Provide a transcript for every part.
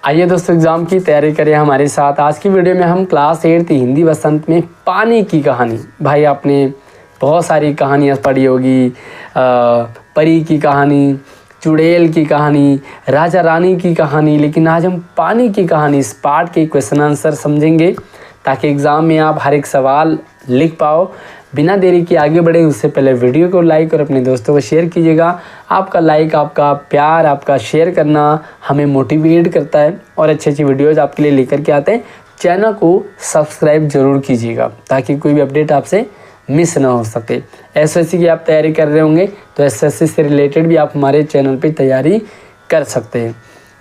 आइए दोस्तों एग्ज़ाम की तैयारी करें हमारे साथ। आज की वीडियो में हम क्लास 8 हिंदी वसंत में पानी की कहानी, भाई आपने बहुत सारी कहानियाँ पढ़ी होगी, परी की कहानी, चुड़ैल की कहानी, राजा रानी की कहानी, लेकिन आज हम पानी की कहानी इस पार्ट के क्वेश्चन आंसर समझेंगे ताकि एग्ज़ाम में आप हर एक सवाल लिख पाओ। बिना देरी के आगे बढ़े उससे पहले वीडियो को लाइक और अपने दोस्तों को शेयर कीजिएगा। आपका लाइक, आपका प्यार, आपका शेयर करना हमें मोटिवेट करता है और अच्छी अच्छी वीडियोज़ आपके लिए लेकर के आते हैं। चैनल को सब्सक्राइब जरूर कीजिएगा ताकि कोई भी अपडेट आपसे मिस ना हो सके। एसएससी की आप तैयारी कर रहे होंगे तो एसएससी से रिलेटेड भी आप हमारे चैनल पे तैयारी कर सकते हैं।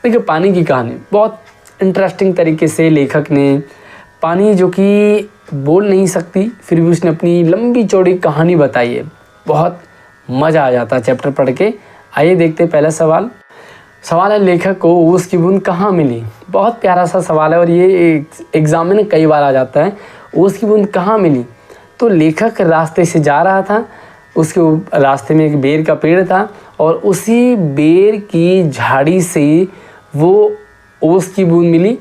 देखिए पानी की कहानी बहुत इंटरेस्टिंग तरीके से लेखक ने, पानी जो कि बोल नहीं सकती फिर भी उसने अपनी लंबी चौड़ी कहानी बताई है। बहुत मज़ा आ जाता है चैप्टर पढ़ के। आइए देखते हैं पहला सवाल है लेखक को ओस की बूंद कहाँ मिली। बहुत प्यारा सा सवाल है और ये एग्जाम में कई बार आ जाता है। ओस की बूंद कहाँ मिली? तो लेखक रास्ते से जा रहा था, उसके रास्ते में एक बेर का पेड़ था और उसी बेर की झाड़ी से वो ओस की बूंद मिली,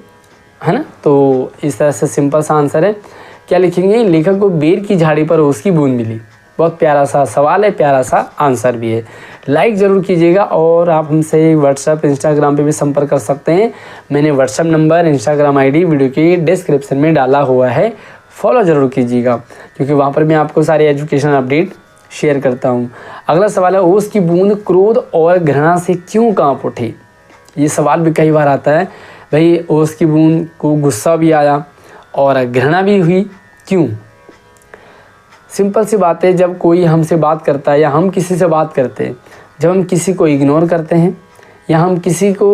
है ना। तो इस तरह से सिंपल सा आंसर है। क्या लिखेंगे? लेखक को बेर की झाड़ी पर ओस की बूंद मिली। बहुत प्यारा सा सवाल है, प्यारा सा आंसर भी है। लाइक ज़रूर कीजिएगा और आप हमसे व्हाट्सएप, इंस्टाग्राम पे भी संपर्क कर सकते हैं। मैंने WhatsApp number, Instagram ID video के डिस्क्रिप्शन में डाला हुआ है, फॉलो ज़रूर कीजिएगा क्योंकि वहाँ पर मैं आपको सारे एजुकेशन अपडेट शेयर करता हूँ। अगला सवाल है ओस की बूंद क्रोध और घृणा से क्यों काँप उठी। ये सवाल भी कई बार आता है। भाई ओस की बूंद को गुस्सा भी आया और घृणा भी हुई, क्यों? सिंपल सी बात है, जब कोई हमसे बात करता है या हम किसी से बात करते हैं, जब हम किसी को इग्नोर करते हैं या हम किसी को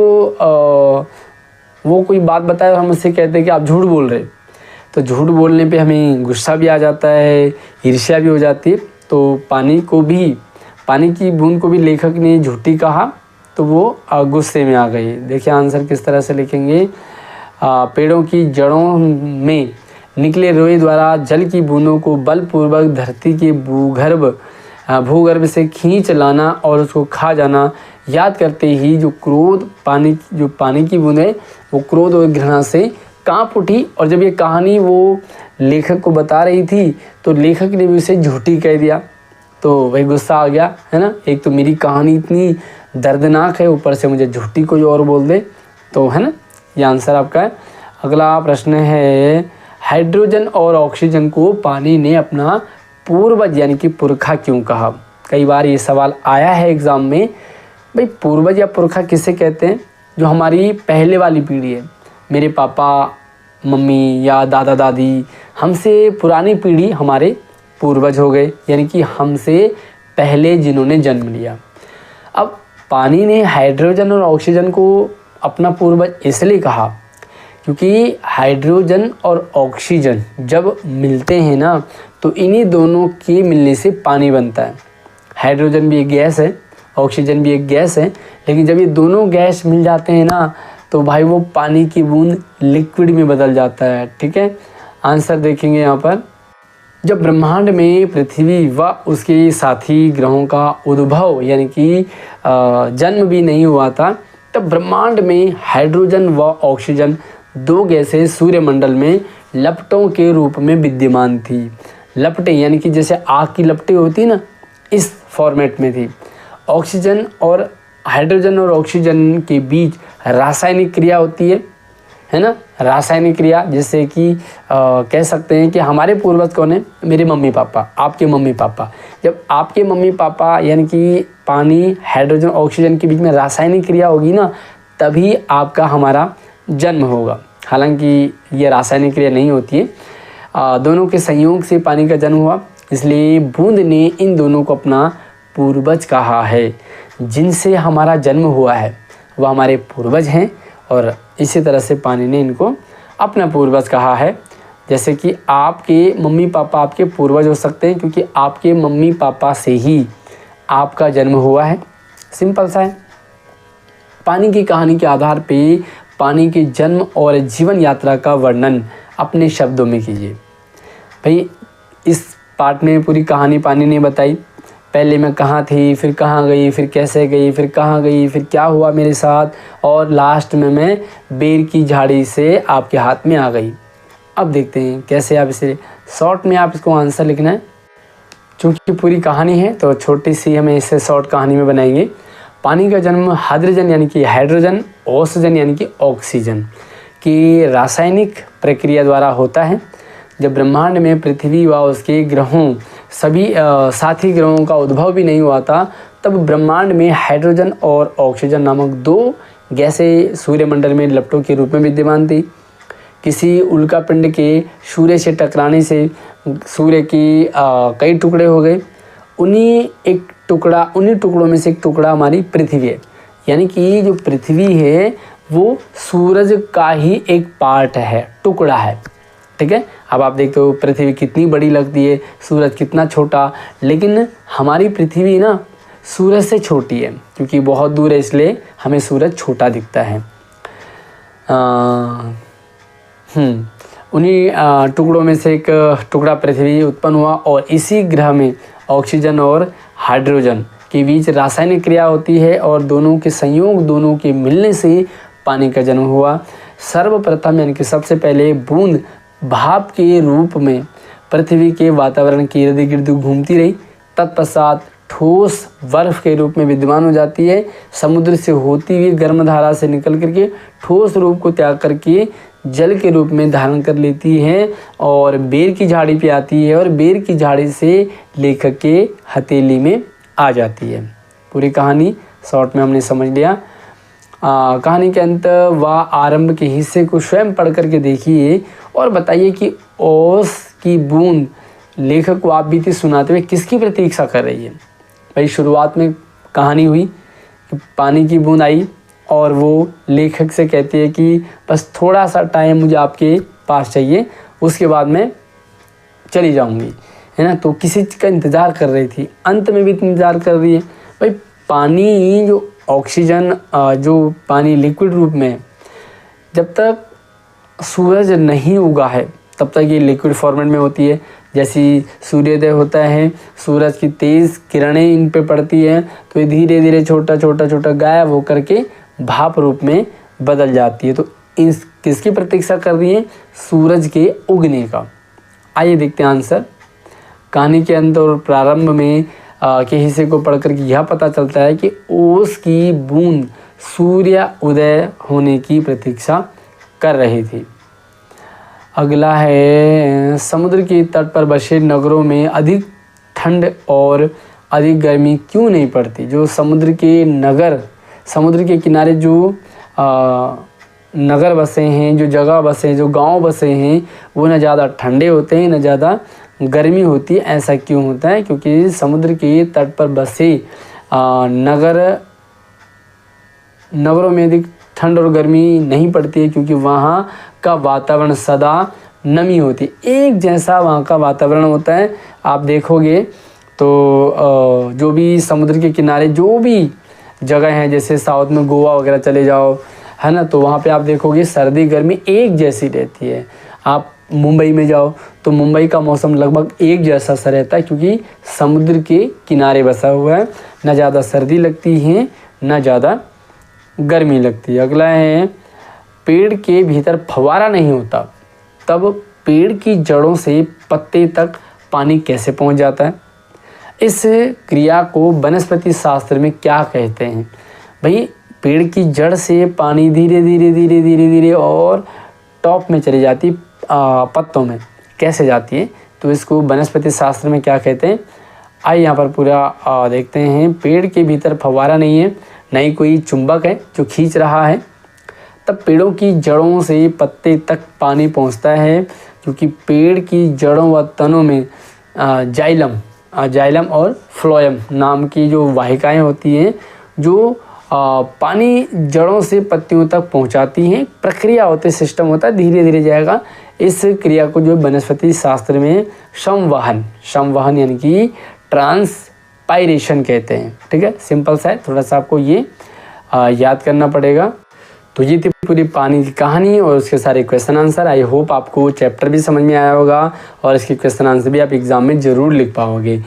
वो कोई बात बताए और हम उससे कहते हैं कि आप झूठ बोल रहे, तो झूठ बोलने पे हमें गुस्सा भी आ जाता है, ईर्ष्या भी हो जाती है। तो पानी की बूंद को भी लेखक ने झूठी कहा तो वो गुस्से में आ गई। देखिए आंसर किस तरह से लिखेंगे। पेड़ों की जड़ों में निकले रोए द्वारा जल की बूंदों को बलपूर्वक धरती के भूगर्भ से खींच लाना और उसको खा जाना याद करते ही जो पानी की बूंद है वो क्रोध और घृणा से कांप उठी। और जब ये कहानी वो लेखक को बता रही थी तो लेखक ने भी उसे झूठी कह दिया, तो वही गुस्सा आ गया, है ना। एक तो मेरी कहानी इतनी दर्दनाक है, ऊपर से मुझे झूठी कोई और बोल दे, तो है ना। ये आंसर आपका है। अगला प्रश्न है हाइड्रोजन और ऑक्सीजन को पानी ने अपना पूर्वज यानी कि पुरखा क्यों कहा। कई बार ये सवाल आया है एग्ज़ाम में। भाई पूर्वज या पुरखा किसे कहते हैं? जो हमारी पहले वाली पीढ़ी है, मेरे पापा मम्मी या दादा दादी, हमसे पुरानी पीढ़ी हमारे पूर्वज हो गए, यानी कि हमसे पहले जिन्होंने जन्म लिया। अब पानी ने हाइड्रोजन और ऑक्सीजन को अपना पूर्वज इसलिए कहा क्योंकि हाइड्रोजन और ऑक्सीजन जब मिलते हैं ना तो इन्हीं दोनों के मिलने से पानी बनता है। हाइड्रोजन भी एक गैस है, ऑक्सीजन भी एक गैस है, लेकिन जब ये दोनों गैस मिल जाते हैं ना तो भाई वो पानी की बूंद लिक्विड में बदल जाता है। ठीक है, आंसर देखेंगे यहाँ पर। जब ब्रह्मांड में पृथ्वी व उसके साथी ग्रहों का उद्भव यानी कि जन्म भी नहीं हुआ था, तब ब्रह्मांड में हाइड्रोजन व ऑक्सीजन दो गैसें सूर्यमंडल में लपटों के रूप में विद्यमान थी। लपटें यानी कि जैसे आग की लपटें होती ना, इस फॉर्मेट में थी। हाइड्रोजन और ऑक्सीजन के बीच रासायनिक क्रिया होती है ना, रासायनिक क्रिया, जिससे कि कह सकते हैं कि हमारे पूर्वज कौन है? मेरे मम्मी पापा, आपके मम्मी पापा। जब आपके मम्मी पापा यानी कि पानी, हाइड्रोजन, ऑक्सीजन के बीच में रासायनिक क्रिया होगी ना, तभी आपका हमारा जन्म होगा। हालांकि ये रासायनिक क्रिया नहीं होती है, दोनों के संयोग से पानी का जन्म हुआ, इसलिए बूंद ने इन दोनों को अपना पूर्वज कहा है। जिनसे हमारा जन्म हुआ है वह हमारे पूर्वज हैं और इसी तरह से पानी ने इनको अपना पूर्वज कहा है। जैसे कि आपके मम्मी पापा आपके पूर्वज हो सकते हैं क्योंकि आपके मम्मी पापा से ही आपका जन्म हुआ है। सिंपल सा है। पानी की कहानी के आधार पे पानी के जन्म और जीवन यात्रा का वर्णन अपने शब्दों में कीजिए। भाई इस पार्ट में पूरी कहानी पानी ने बताई, पहले मैं कहाँ थी, फिर कहाँ गई, फिर कैसे गई, फिर कहाँ गई, फिर क्या हुआ मेरे साथ, और लास्ट में मैं बेर की झाड़ी से आपके हाथ में आ गई। अब देखते हैं कैसे आप इसे शॉर्ट में आप इसको आंसर लिखना है। चूँकि पूरी कहानी है तो छोटी सी हमें इसे शॉर्ट कहानी में बनाएंगे। पानी का जन्म हाइड्रोजन यानी कि हाइड्रोजन, ऑक्सीजन यानी कि ऑक्सीजन की रासायनिक प्रक्रिया द्वारा होता है। जब ब्रह्मांड में पृथ्वी व उसके ग्रहों सभी साथी ग्रहों का उद्भव भी नहीं हुआ था, तब ब्रह्मांड में हाइड्रोजन और ऑक्सीजन नामक दो गैसें सूर्यमंडल में लपटों के रूप में विद्यमान थी। किसी उल्कापिंड के सूर्य से टकराने से सूर्य की कई टुकड़े हो गए। उन्हीं टुकड़ों में से एक टुकड़ा हमारी पृथ्वी है। यानी कि जो पृथ्वी है वो सूरज का ही एक पार्ट है, टुकड़ा है। ठीक है, अब आप देखते हो पृथ्वी कितनी बड़ी लगती है, सूरज कितना छोटा, लेकिन हमारी पृथ्वी ना सूरज से छोटी है, क्योंकि बहुत दूर है इसलिए हमें सूरज छोटा दिखता है। उन्हीं टुकड़ों में से एक टुकड़ा पृथ्वी उत्पन्न हुआ और इसी ग्रह में ऑक्सीजन और हाइड्रोजन के बीच रासायनिक क्रिया होती है और दोनों के संयोग, दोनों के मिलने से पानी का जन्म हुआ। सर्वप्रथम यानी कि सबसे पहले बूंद भाप के रूप में पृथ्वी के वातावरण के इर्द गिर्द घूमती रही। तत्पश्चात ठोस बर्फ के रूप में विद्यमान हो जाती है। समुद्र से होती हुई गर्म धारा से निकल करके ठोस रूप को त्याग करके जल के रूप में धारण कर लेती है और बेर की झाड़ी पे आती है और बेर की झाड़ी से लेखक के हथेली में आ जाती है। पूरी कहानी शॉर्ट में हमने समझ लिया। कहानी के अंत व आरंभ के हिस्से को स्वयं पढ़ करके देखिए और बताइए कि ओस की बूंद लेखक को आप बीती सुनाते हुए किसकी प्रतीक्षा कर रही है। भाई शुरुआत में कहानी हुई कि पानी की बूंद आई और वो लेखक से कहती है कि बस थोड़ा सा टाइम मुझे आपके पास चाहिए, उसके बाद मैं चली जाऊंगी, है ना। तो किसी चीज़ का इंतज़ार कर रही थी, अंत में भी इंतज़ार कर रही है। भाई पानी जो ऑक्सीजन जो पानी लिक्विड रूप में जब तक सूरज नहीं उगा है तब तक ये लिक्विड फॉर्मेट में होती है। जैसी सूर्योदय होता है, सूरज की तेज़ किरणें इन पे पड़ती हैं तो ये धीरे धीरे छोटा छोटा गायब होकर के भाप रूप में बदल जाती है। तो इस किसकी प्रतीक्षा कर रही है? सूरज के उगने का। आइए देखते हैं आंसर। कहानी के अंत और प्रारंभ में के हिस्से को पढ़कर के यह पता चलता है कि ओस की बूंद सूर्य उदय होने की प्रतीक्षा कर रही थी। अगला है, समुद्र के तट पर बसे नगरों में अधिक ठंड और अधिक गर्मी क्यों नहीं पड़ती? जो समुद्र के किनारे जो नगर बसे हैं, जो जगह बसे हैं, जो गांव बसे हैं, वो न ज़्यादा ठंडे होते हैं न ज़्यादा गर्मी होती है। ऐसा क्यों होता है? क्योंकि समुद्र के तट पर बसे नगरों में अधिक ठंड और गर्मी नहीं पड़ती है, क्योंकि वहाँ का वातावरण सदा नमी होती है, एक जैसा वहाँ का वातावरण होता है। आप देखोगे तो जो भी समुद्र के किनारे जो भी जगह हैं, जैसे साउथ में गोवा वगैरह चले जाओ, है ना, तो वहाँ पे आप देखोगे सर्दी गर्मी एक जैसी रहती है। आप मुंबई में जाओ तो मुंबई का मौसम लगभग एक जैसा सा रहता है, क्योंकि समुद्र के किनारे बसा हुआ है। ना ज़्यादा सर्दी लगती है ना ज़्यादा गर्मी लगती है। अगला है, पेड़ के भीतर फव्वारा नहीं होता तब पेड़ की जड़ों से पत्ते तक पानी कैसे पहुंच जाता है? इस क्रिया को वनस्पति शास्त्र में क्या कहते हैं? भाई पेड़ की जड़ से पानी धीरे धीरे और टॉप में चली जाती, पत्तों में कैसे जाती है, तो इसको वनस्पति शास्त्र में क्या कहते हैं? आइए यहाँ पर पूरा देखते हैं। पेड़ के भीतर फव्वारा नहीं है, न ही कोई चुंबक है जो खींच रहा है, तब पेड़ों की जड़ों से पत्ते तक पानी पहुँचता है, क्योंकि पेड़ की जड़ों व तनों में जाइलम और फ्लोएम नाम की जो वाहिकाएं होती हैं, जो पानी जड़ों से पत्तियों तक पहुंचाती हैं। प्रक्रिया होती है, सिस्टम होता है, धीरे धीरे जाएगा। इस क्रिया को जो वनस्पति शास्त्र में संवहन यानी कि ट्रांसपायरेशन कहते हैं। ठीक है, सिंपल सा है, थोड़ा सा आपको ये याद करना पड़ेगा। तो ये थी पूरी पानी की कहानी और उसके सारे क्वेश्चन आंसर। आई होप आपको चैप्टर भी समझ में आया होगा और इसके क्वेश्चन आंसर भी आप एग्ज़ाम में ज़रूर लिख पाओगे।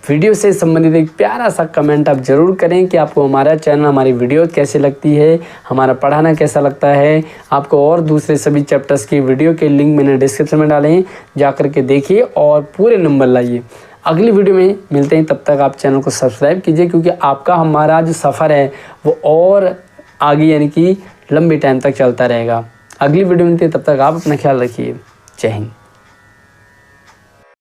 वीडियो से संबंधित एक प्यारा सा कमेंट आप ज़रूर करें कि आपको हमारा चैनल, हमारी वीडियो कैसी लगती है, हमारा पढ़ाना कैसा लगता है। आपको और दूसरे सभी चैप्टर्स की वीडियो के लिंक मैंने डिस्क्रिप्शन में डाले हैं, जा कर के देखिए और पूरे नंबर लाइए। अगली वीडियो में मिलते हैं, तब तक आप चैनल को सब्सक्राइब कीजिए, क्योंकि आपका हमारा जो सफ़र है वो और आगे यानी कि लंबे टाइम तक चलता रहेगा। अगली वीडियो मिलती है, तब तक आप अपना ख्याल रखिए। जय हिंद।